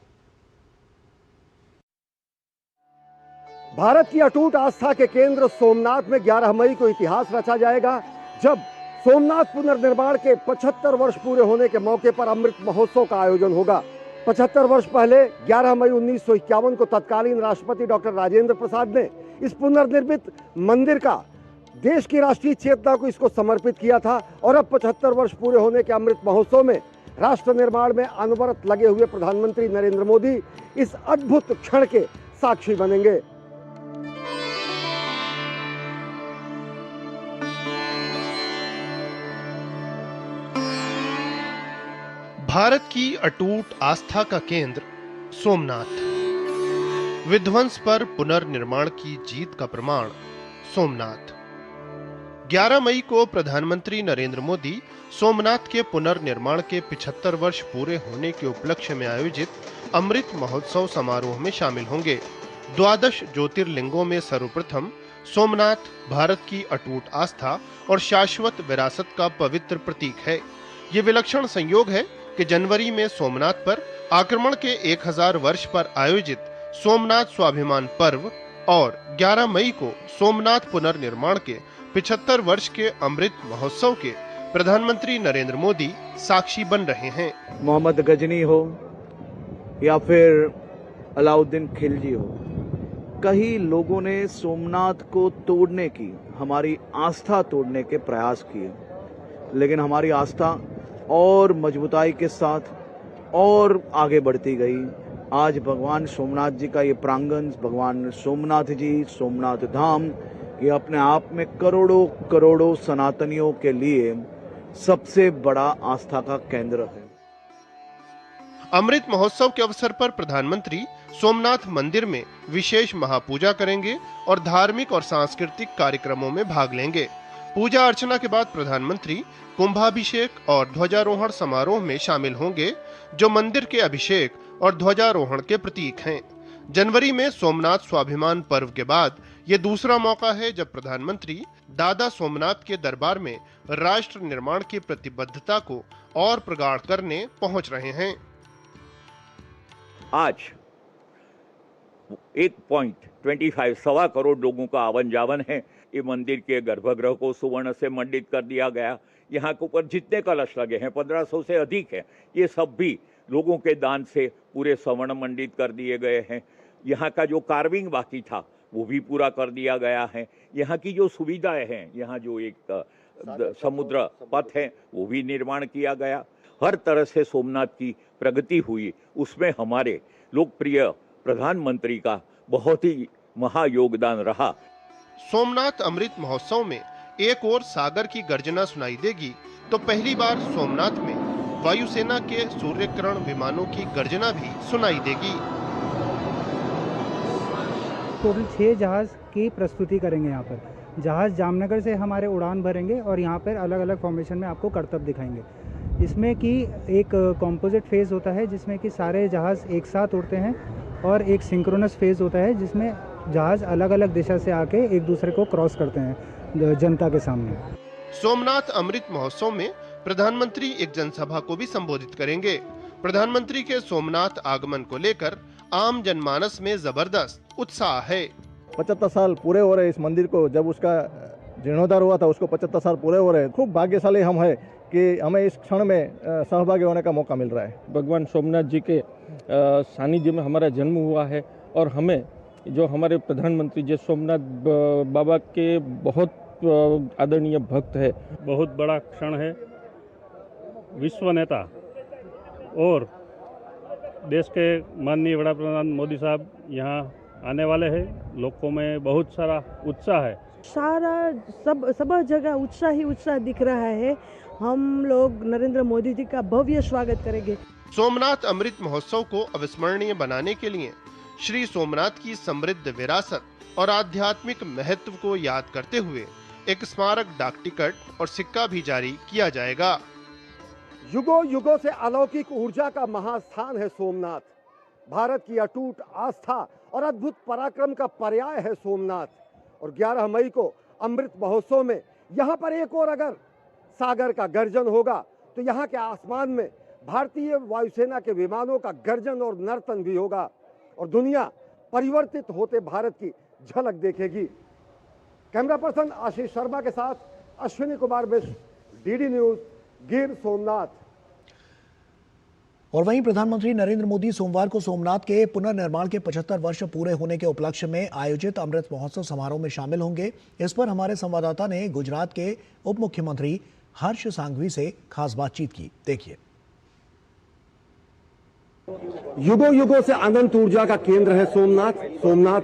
भारत की अटूट आस्था के केंद्र सोमनाथ में 11 मई को इतिहास रचा जाएगा, जब सोमनाथ पुनर्निर्माण के 75 वर्ष पूरे होने के मौके पर अमृत महोत्सव का आयोजन होगा। 75 वर्ष पहले 11 मई 1951 को तत्कालीन राष्ट्रपति डॉक्टर राजेंद्र प्रसाद ने इस पुनर्निर्मित मंदिर का देश की राष्ट्रीय चेतना को इसको समर्पित किया था। और अब 75 वर्ष पूरे होने के अमृत महोत्सव में राष्ट्र निर्माण में अनवरत लगे हुए प्रधानमंत्री नरेंद्र मोदी इस अद्भुत क्षण के साक्षी बनेंगे। भारत की अटूट आस्था का केंद्र सोमनाथ, विध्वंस पर पुनर्निर्माण की जीत का प्रमाण सोमनाथ। 11 मई को प्रधानमंत्री नरेंद्र मोदी सोमनाथ के पुनर्निर्माण के 75 वर्ष पूरे होने के उपलक्ष्य में आयोजित अमृत महोत्सव समारोह में शामिल होंगे। 12 ज्योतिर्लिंगों में सर्वप्रथम सोमनाथ भारत की अटूट आस्था और शाश्वत विरासत का पवित्र प्रतीक है। ये विलक्षण संयोग है कि जनवरी में सोमनाथ पर आक्रमण के 1000 वर्ष पर आयोजित सोमनाथ स्वाभिमान पर्व और 11 मई को सोमनाथ पुनर्निर्माण के 75 वर्ष के अमृत महोत्सव के प्रधानमंत्री नरेंद्र मोदी साक्षी बन रहे हैं। मोहम्मद गजनी हो या फिर अलाउद्दीन खिलजी हो, कई लोगों ने सोमनाथ को तोड़ने की, हमारी आस्था तोड़ने के प्रयास किए, लेकिन हमारी आस्था और मजबूताई के साथ और आगे बढ़ती गई। आज भगवान सोमनाथ जी का ये प्रांगण, भगवान सोमनाथ जी, सोमनाथ धाम, ये अपने आप में करोड़ों करोड़ों सनातनियों के लिए सबसे बड़ा आस्था का केंद्र है। अमृत महोत्सव के अवसर पर प्रधानमंत्री सोमनाथ मंदिर में विशेष महापूजा करेंगे और धार्मिक और सांस्कृतिक कार्यक्रमों में भाग लेंगे। पूजा अर्चना के बाद प्रधानमंत्री कुंभाभिषेक और ध्वजारोहण समारोह में शामिल होंगे, जो मंदिर के अभिषेक और ध्वजारोहण के प्रतीक हैं। जनवरी में सोमनाथ स्वाभिमान पर्व के बाद ये दूसरा मौका है जब प्रधानमंत्री दादा सोमनाथ के दरबार में राष्ट्र निर्माण की प्रतिबद्धता को और प्रगाढ़ करने पहुंच रहे हैं। आज 1.25 सवा करोड़ लोगों का आवन जावन है। ये मंदिर के गर्भगृह को सुवर्ण से मंडित कर दिया गया। यहाँ के ऊपर जितने कलश लगे हैं 1500 से अधिक है, ये सब भी लोगों के दान से पूरे स्वर्ण मंडित कर दिए गए हैं। यहाँ का जो कार्विंग बाकी था वो भी पूरा कर दिया गया है। यहाँ की जो सुविधाएं हैं, यहाँ जो एक समुद्र पथ है वो भी निर्माण किया गया। हर तरह से सोमनाथ की प्रगति हुई, उसमें हमारे लोकप्रिय प्रधानमंत्री का बहुत ही महा योगदान रहा। सोमनाथ अमृत महोत्सव में एक ओर सागर की गर्जना सुनाई देगी, तो पहली बार सोमनाथ में वायुसेना के सूर्यकिरण विमानों की गर्जना भी सुनाई देगी। टोटल 6 जहाज की प्रस्तुति करेंगे। यहाँ पर जहाज जामनगर से हमारे उड़ान भरेंगे और यहाँ पर अलग अलग फॉर्मेशन में आपको करतब दिखाएंगे। इसमें कि एक कॉम्पोजिट फेज़ होता है जिसमें कि सारे जहाज़ एक साथ उड़ते हैं, और एक सिंक्रोनस फेज़ होता है जिसमें जहाज़ अलग अलग दिशा से आके एक दूसरे को क्रॉस करते हैं जनता के सामने। सोमनाथ अमृत महोत्सव में प्रधानमंत्री एक जनसभा को भी संबोधित करेंगे। प्रधानमंत्री के सोमनाथ आगमन को लेकर आम जनमानस में जबरदस्त उत्साह है। 75 साल पूरे हो रहे इस मंदिर को, जब उसका जीर्णोद्धार हुआ था उसको 75 साल पूरे हो रहे। खूब भाग्यशाली हम है कि हमें इस क्षण में सहभागी होने का मौका मिल रहा है। भगवान सोमनाथ जी के सानिध्य में हमारा जन्म हुआ है, और हमें जो हमारे प्रधानमंत्री जी सोमनाथ बाबा के बहुत आदरणीय भक्त है। बहुत बड़ा क्षण है। विश्व नेता और देश के माननीय वड़ा प्रधान मोदी साहब यहाँ आने वाले हैं। लोगों में बहुत सारा उत्साह है। सारा सब जगह उत्साह ही उत्साह दिख रहा है। हम लोग नरेंद्र मोदी जी का भव्य स्वागत करेंगे। सोमनाथ अमृत महोत्सव को अविस्मरणीय बनाने के लिए श्री सोमनाथ की समृद्ध विरासत और आध्यात्मिक महत्व को याद करते हुए एक स्मारक डाक टिकट और सिक्का भी जारी किया जाएगा। युगों युगों से अलौकिक ऊर्जा का महास्थान है सोमनाथ। भारत की अटूट आस्था और अद्भुत पराक्रम का पर्याय है सोमनाथ। और 11 मई को अमृत महोत्सव में यहाँ पर एक और अगर सागर का गर्जन होगा, तो यहाँ के आसमान में भारतीय वायुसेना के विमानों का गर्जन और नर्तन भी होगा, और दुनिया परिवर्तित होते भारत की झलक देखेगी। कैमरा पर्सन आशीष शर्मा के साथ अश्विनी कुमार मिश्र, डीडी न्यूज, गिर सोमनाथ। और वहीं प्रधानमंत्री नरेंद्र मोदी सोमवार को सोमनाथ के पुनर्निर्माण के 75 वर्ष पूरे होने के उपलक्ष्य में आयोजित अमृत महोत्सव समारोह में शामिल होंगे। इस पर हमारे संवाददाता ने गुजरात के उप मुख्यमंत्री हर्ष सांघवी से खास बातचीत की। देखिए। युगों युगों से अनंत ऊर्जा का केंद्र है सोमनाथ। सोमनाथ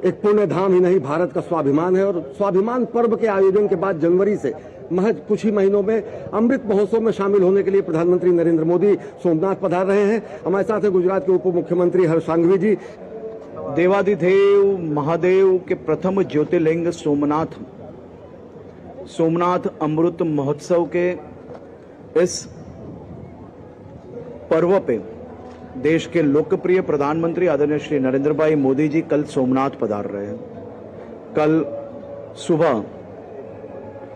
एक पुण्य धाम ही नहीं, भारत का स्वाभिमान है। और स्वाभिमान पर्व के आयोजन के बाद जनवरी से महज कुछ ही महीनों में अमृत महोत्सव में शामिल होने के लिए प्रधानमंत्री नरेंद्र मोदी सोमनाथ पधार रहे हैं। हमारे साथ हैं गुजरात के उप मुख्यमंत्री हर्ष सांघवी जी। देवाधिदेव महादेव के प्रथम ज्योतिर्लिंग सोमनाथ अमृत महोत्सव के इस पर्व पे देश के लोकप्रिय प्रधानमंत्री आदरणीय श्री नरेंद्र भाई मोदी जी कल सोमनाथ पधार रहे हैं। कल सुबह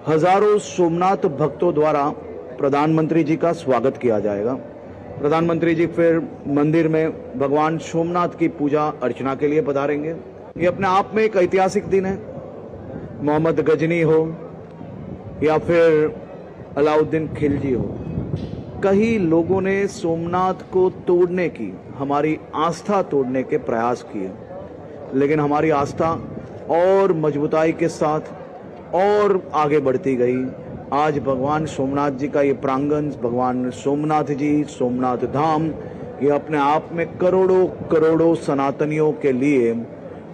हजारों सोमनाथ भक्तों द्वारा प्रधानमंत्री जी का स्वागत किया जाएगा। प्रधानमंत्री जी फिर मंदिर में भगवान सोमनाथ की पूजा अर्चना के लिए पधारेंगे। ये अपने आप में एक ऐतिहासिक दिन है। मोहम्मद गजनी हो या फिर अलाउद्दीन खिलजी हो, कई लोगों ने सोमनाथ को तोड़ने की, हमारी आस्था तोड़ने के प्रयास किए, लेकिन हमारी आस्था और मजबूताई के साथ और आगे बढ़ती गई। आज भगवान सोमनाथ जी का ये प्रांगण, भगवान सोमनाथ जी, सोमनाथ धाम, ये अपने आप में करोड़ों करोड़ों सनातनियों के लिए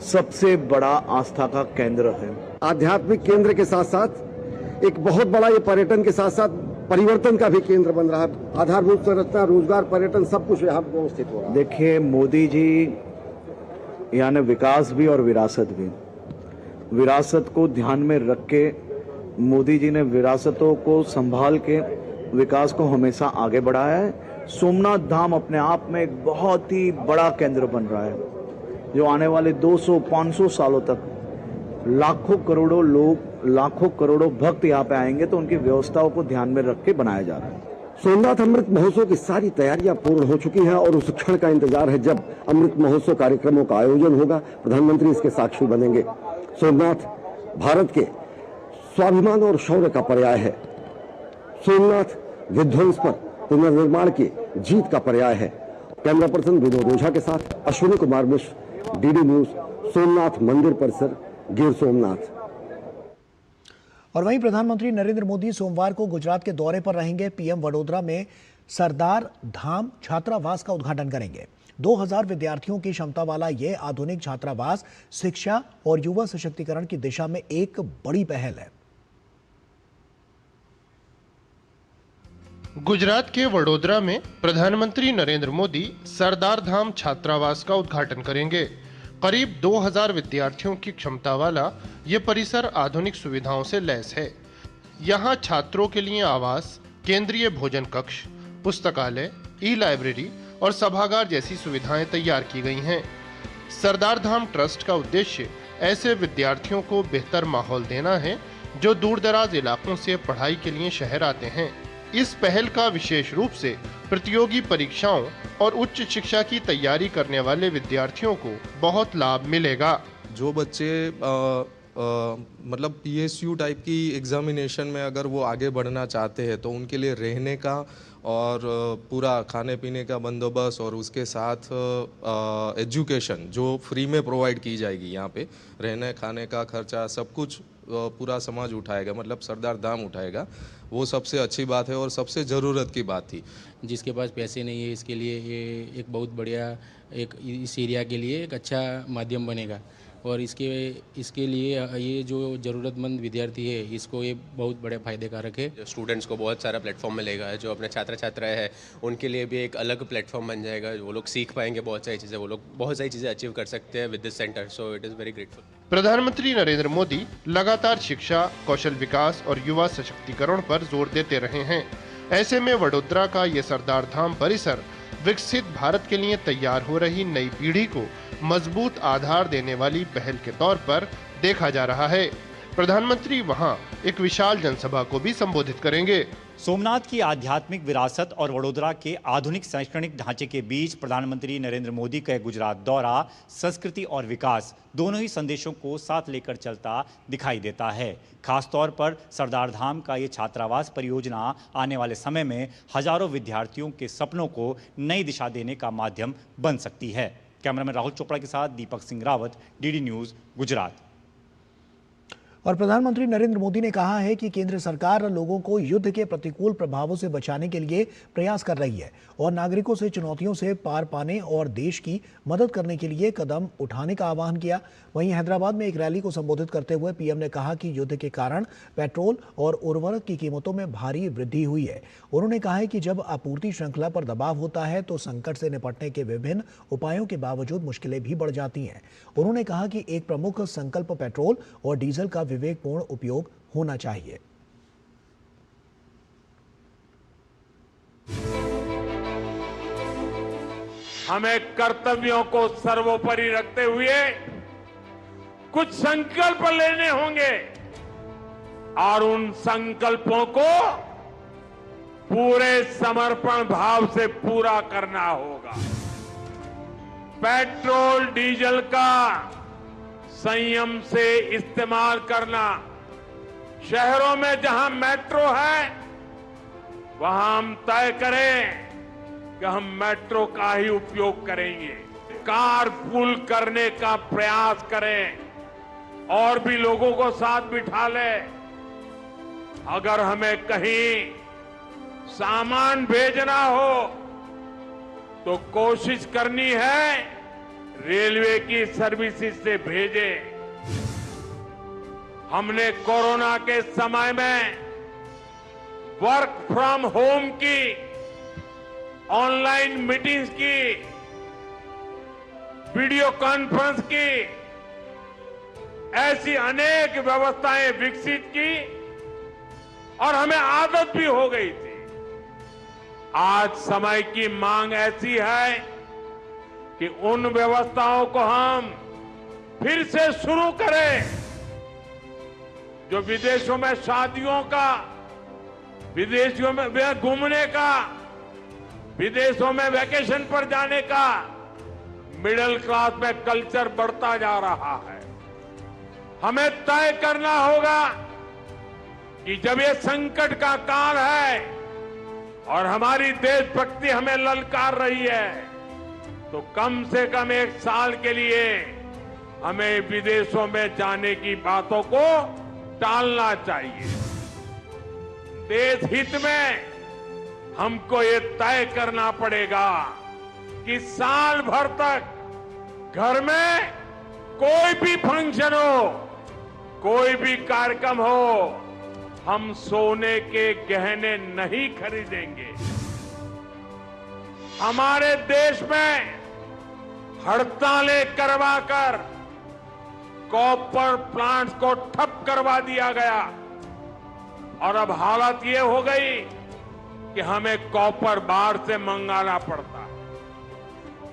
सबसे बड़ा आस्था का केंद्र है। आध्यात्मिक केंद्र के साथ साथ एक बहुत बड़ा ये पर्यटन के साथ साथ परिवर्तन का भी केंद्र बन रहा है। आधारभूत संरचना, रोजगार, पर्यटन सब कुछ यहाँ पर व्यवस्थित हो रहा है। देखिए, मोदी जी यानी विकास भी और विरासत भी, विरासत को ध्यान में रख के मोदी जी ने विरासतों को संभाल के विकास को हमेशा आगे बढ़ाया है। सोमनाथ धाम अपने आप में एक बहुत ही बड़ा केंद्र बन रहा है, जो आने वाले 200-500 सालों तक लाखों करोड़ों लोग, लाखों करोड़ों भक्त यहाँ पे आएंगे, तो उनकी व्यवस्थाओं को ध्यान में रख के बनाया जा रहा है। सोमनाथ अमृत महोत्सव की सारी तैयारियां पूर्ण हो चुकी हैं और उस क्षण का इंतजार है जब अमृत महोत्सव कार्यक्रमों का आयोजन होगा। प्रधानमंत्री इसके साक्षी बनेंगे। सोमनाथ भारत के स्वाभिमान और शौर्य का पर्याय है। सोमनाथ विध्वंस पर पुनर्निर्माण की जीत का पर्याय है। कैमरा पर्सन विनोद ओझा के साथ अश्विनी कुमार मिश्र, डीडी न्यूज, सोमनाथ मंदिर परिसर, गिर सोमनाथ। और वहीं प्रधानमंत्री नरेंद्र मोदी सोमवार को गुजरात के दौरे पर रहेंगे। पीएम वडोदरा में सरदार धाम छात्रावास का उद्घाटन करेंगे। 2000 विद्यार्थियों की क्षमता वाला यह आधुनिक छात्रावास शिक्षा और युवा सशक्तिकरण की दिशा में एक बड़ी पहल है। गुजरात के वडोदरा में प्रधानमंत्री नरेंद्र मोदी सरदार धाम छात्रावास का उद्घाटन करेंगे। करीब 2000 विद्यार्थियों की क्षमता वाला ये परिसर आधुनिक सुविधाओं से लैस है। यहाँ छात्रों के लिए आवास, केंद्रीय भोजन कक्ष, पुस्तकालय, ई लाइब्रेरी और सभागार जैसी सुविधाएं तैयार की गई हैं। सरदार धाम ट्रस्ट का उद्देश्य ऐसे विद्यार्थियों को बेहतर माहौल देना है जो दूरदराज इलाकों से पढ़ाई के लिए शहर आते हैं। इस पहल का विशेष रूप से प्रतियोगी परीक्षाओं और उच्च शिक्षा की तैयारी करने वाले विद्यार्थियों को बहुत लाभ मिलेगा। जो बच्चे मतलब PSU टाइप की एग्जामिनेशन में अगर वो आगे बढ़ना चाहते हैं तो उनके लिए रहने का और पूरा खाने पीने का बंदोबस्त और उसके साथ एजुकेशन जो फ्री में प्रोवाइड की जाएगी। यहाँ पे रहने खाने का खर्चा सब कुछ पूरा समाज उठाएगा, मतलब सरदार धाम उठाएगा। वो सबसे अच्छी बात है और सबसे ज़रूरत की बात थी। जिसके पास पैसे नहीं है इसके लिए ये एक बहुत बढ़िया, एक इस एरिया के लिए एक अच्छा माध्यम बनेगा और इसके लिए ये जो ज़रूरतमंद विद्यार्थी है इसको ये बहुत बड़े फायदे कारक है। स्टूडेंट्स को बहुत सारा प्लेटफॉर्म मिलेगा। जो अपने छात्र छात्राएं हैं उनके लिए भी एक अलग प्लेटफॉर्म बन जाएगा। वो लोग सीख पाएंगे बहुत सारी चीज़ें, वो लोग बहुत सारी चीज़ें अचीव कर सकते हैं with this centre. So it is very grateful. प्रधानमंत्री नरेंद्र मोदी लगातार शिक्षा, कौशल विकास और युवा सशक्तिकरण पर जोर देते रहे हैं। ऐसे में वडोदरा का ये सरदार धाम परिसर विकसित भारत के लिए तैयार हो रही नई पीढ़ी को मजबूत आधार देने वाली पहल के तौर पर देखा जा रहा है। प्रधानमंत्री वहां एक विशाल जनसभा को भी संबोधित करेंगे। सोमनाथ की आध्यात्मिक विरासत और वडोदरा के आधुनिक शैक्षणिक ढांचे के बीच प्रधानमंत्री नरेंद्र मोदी का गुजरात दौरा संस्कृति और विकास दोनों ही संदेशों को साथ लेकर चलता दिखाई देता है। खासतौर पर सरदार धाम का ये छात्रावास परियोजना आने वाले समय में हजारों विद्यार्थियों के सपनों को नई दिशा देने का माध्यम बन सकती है। कैमरामैन राहुल चोपड़ा के साथ दीपक सिंह रावत, डीडी न्यूज, गुजरात। और प्रधानमंत्री नरेंद्र मोदी ने कहा है कि केंद्र सरकार लोगों को युद्ध के प्रतिकूल प्रभावों से बचाने के लिए प्रयास कर रही है और नागरिकों से चुनौतियों से पार पाने और देश की मदद करने के लिए कदम उठाने का आह्वान किया। वहीं हैदराबाद में एक रैली को संबोधित करते हुए पीएम ने कहा कि युद्ध के कारण पेट्रोल और उर्वरक की कीमतों में भारी वृद्धि हुई है। उन्होंने कहा है कि जब आपूर्ति श्रृंखला पर दबाव होता है तो संकट से निपटने के विभिन्न उपायों के बावजूद मुश्किलें भी बढ़ जाती हैं। उन्होंने कहा कि एक प्रमुख संकल्प पेट्रोल और डीजल का विवेकपूर्ण उपयोग होना चाहिए। हमें कर्तव्यों को सर्वोपरि रखते हुए कुछ संकल्प लेने होंगे और उन संकल्पों को पूरे समर्पण भाव से पूरा करना होगा। पेट्रोल डीजल का संयम से इस्तेमाल करना, शहरों में जहां मेट्रो है वहां हम तय करें कि हम मेट्रो का ही उपयोग करेंगे, कार पूल करने का प्रयास करें और भी लोगों को साथ बिठा ले। अगर हमें कहीं सामान भेजना हो तो कोशिश करनी है रेलवे की सर्विसेज से भेजें। हमने कोरोना के समय में वर्क फ्रॉम होम की, ऑनलाइन मीटिंग्स की, वीडियो कॉन्फ्रेंस की, ऐसी अनेक व्यवस्थाएं विकसित की और हमें आदत भी हो गई थी। आज समय की मांग ऐसी है कि उन व्यवस्थाओं को हम फिर से शुरू करें। जो विदेशों में शादियों का, विदेशों में घूमने का, विदेशों में वैकेशन पर जाने का मिडिल क्लास में कल्चर बढ़ता जा रहा है। हमें तय करना होगा कि जब ये संकट का काल है और हमारी देशभक्ति हमें ललकार रही है तो कम से कम 1 साल के लिए हमें विदेशों में जाने की बातों को टालना चाहिए। देश हित में हमको ये तय करना पड़ेगा कि साल भर तक घर में कोई भी फंक्शन हो, कोई भी कार्यक्रम हो, हम सोने के गहने नहीं खरीदेंगे। हमारे देश में हड़तालें करवाकर कॉपर प्लांट्स को ठप करवा दिया गया और अब हालत ये हो गई कि हमें कॉपर बाहर से मंगाना पड़ता है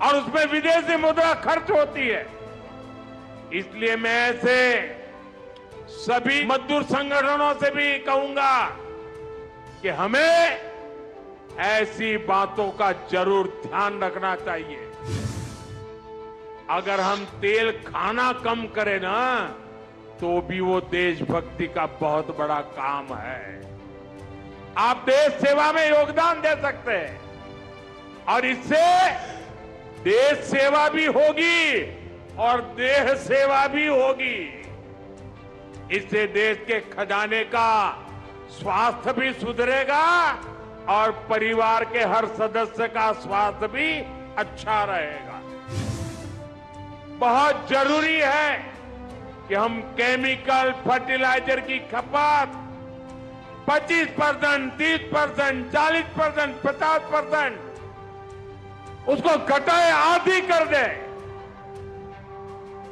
और उसमें विदेशी मुद्रा खर्च होती है। इसलिए मैं ऐसे सभी मजदूर संगठनों से भी कहूंगा कि हमें ऐसी बातों का जरूर ध्यान रखना चाहिए। अगर हम तेल खाना कम करें ना तो भी वो देशभक्ति का बहुत बड़ा काम है। आप देश सेवा में योगदान दे सकते हैं और इससे देश सेवा भी होगी और देह सेवा भी होगी। इससे देश के खजाने का स्वास्थ्य भी सुधरेगा और परिवार के हर सदस्य का स्वास्थ्य भी अच्छा रहेगा। बहुत जरूरी है कि हम केमिकल फर्टिलाइजर की खपत 25%, 30%, 40%, 50% उसको घटाए, आधी कर दें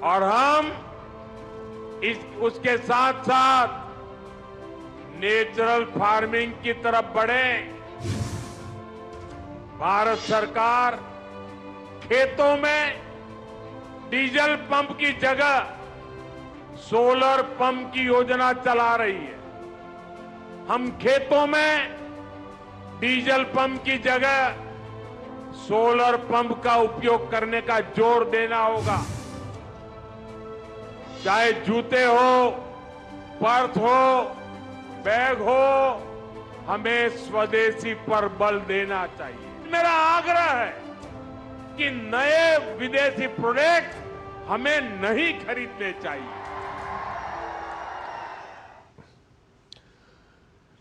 और हम उसके साथ साथ नेचुरल फार्मिंग की तरफ बढ़ें। भारत सरकार खेतों में डीजल पंप की जगह सोलर पंप की योजना चला रही है। हम खेतों में डीजल पंप की जगह सोलर पंप का उपयोग करने का जोर देना होगा। चाहे जूते हो, पर्स हो, बैग हो, हमें स्वदेशी पर बल देना चाहिए। मेरा आग्रह है कि नए विदेशी प्रोडक्ट हमें नहीं खरीदने चाहिए।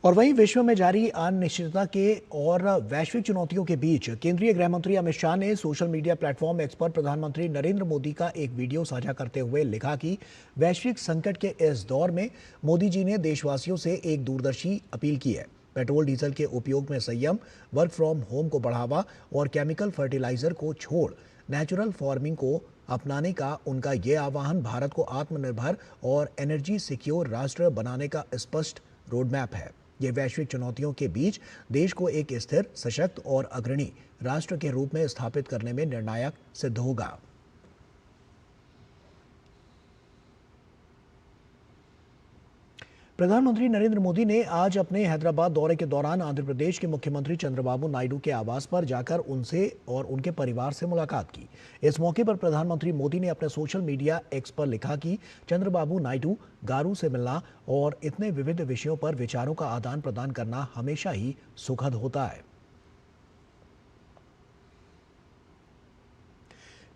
और वहीं विश्व में जारी अनिश्चितता के और वैश्विक चुनौतियों के बीच केंद्रीय गृह मंत्री अमित शाह ने सोशल मीडिया प्लेटफॉर्म एक्स पर प्रधानमंत्री नरेंद्र मोदी का एक वीडियो साझा करते हुए लिखा कि वैश्विक संकट के इस दौर में मोदी जी ने देशवासियों से एक दूरदर्शी अपील की है। पेट्रोल डीजल के उपयोग में संयम, वर्क फ्रॉम होम को बढ़ावा और केमिकल फर्टिलाइजर को छोड़ नेचुरल फार्मिंग को अपनाने का उनका ये आह्वान भारत को आत्मनिर्भर और एनर्जी सिक्योर राष्ट्र बनाने का स्पष्ट रोडमैप है। ये वैश्विक चुनौतियों के बीच देश को एक स्थिर, सशक्त और अग्रणी राष्ट्र के रूप में स्थापित करने में निर्णायक सिद्ध होगा। प्रधानमंत्री नरेंद्र मोदी ने आज अपने हैदराबाद दौरे के दौरान आंध्र प्रदेश के मुख्यमंत्री चंद्रबाबू नायडू के आवास पर जाकर उनसे और उनके परिवार से मुलाकात की। इस मौके पर प्रधानमंत्री मोदी ने अपने सोशल मीडिया एक्स पर लिखा कि चंद्रबाबू नायडू गारू से मिलना और इतने विविध विषयों पर विचारों का आदान प्रदान करना हमेशा ही सुखद होता है।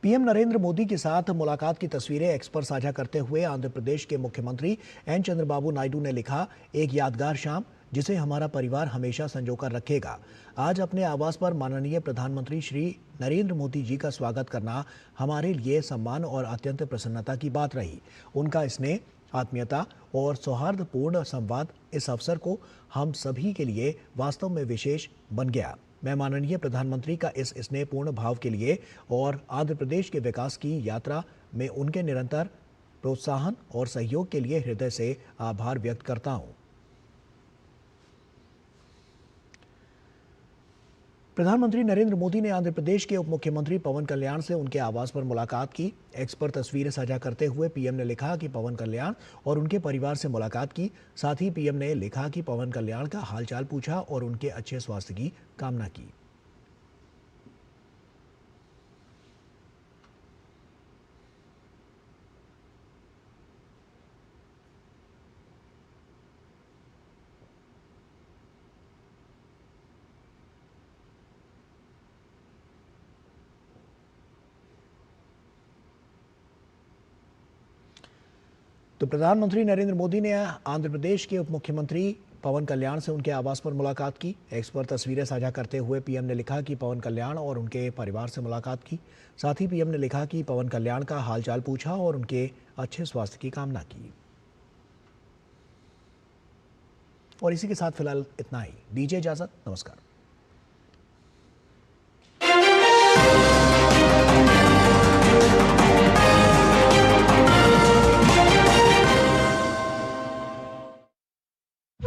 पीएम नरेंद्र मोदी के साथ मुलाकात की तस्वीरें एक्स पर साझा करते हुए आंध्र प्रदेश के मुख्यमंत्री एन चंद्रबाबू नायडू ने लिखा, एक यादगार शाम जिसे हमारा परिवार हमेशा संजोकर रखेगा। आज अपने आवास पर माननीय प्रधानमंत्री श्री नरेंद्र मोदी जी का स्वागत करना हमारे लिए सम्मान और अत्यंत प्रसन्नता की बात रही। उनका स्नेह, आत्मीयता और सौहार्दपूर्ण संवाद इस अवसर को हम सभी के लिए वास्तव में विशेष बन गया। मैं माननीय प्रधानमंत्री का इस स्नेहपूर्ण भाव के लिए और आंध्र प्रदेश के विकास की यात्रा में उनके निरंतर प्रोत्साहन और सहयोग के लिए हृदय से आभार व्यक्त करता हूं। प्रधानमंत्री नरेंद्र मोदी ने आंध्र प्रदेश के उप मुख्यमंत्री पवन कल्याण से उनके आवास पर मुलाकात की। एक्स पर तस्वीरें साझा करते हुए पीएम ने लिखा कि पवन कल्याण और उनके परिवार से मुलाकात की। साथ ही पीएम ने लिखा कि पवन कल्याण का हालचाल पूछा और उनके अच्छे स्वास्थ्य की कामना की। तो प्रधानमंत्री नरेंद्र मोदी ने आंध्र प्रदेश के उप मुख्यमंत्री पवन कल्याण से उनके आवास पर मुलाकात की। एक्स पर तस्वीरें साझा करते हुए पीएम ने लिखा कि पवन कल्याण और उनके परिवार से मुलाकात की। साथ ही पीएम ने लिखा कि पवन कल्याण का हालचाल पूछा और उनके अच्छे स्वास्थ्य की कामना की। और इसी के साथ फिलहाल इतना ही। दीजिए इजाजत। नमस्कार।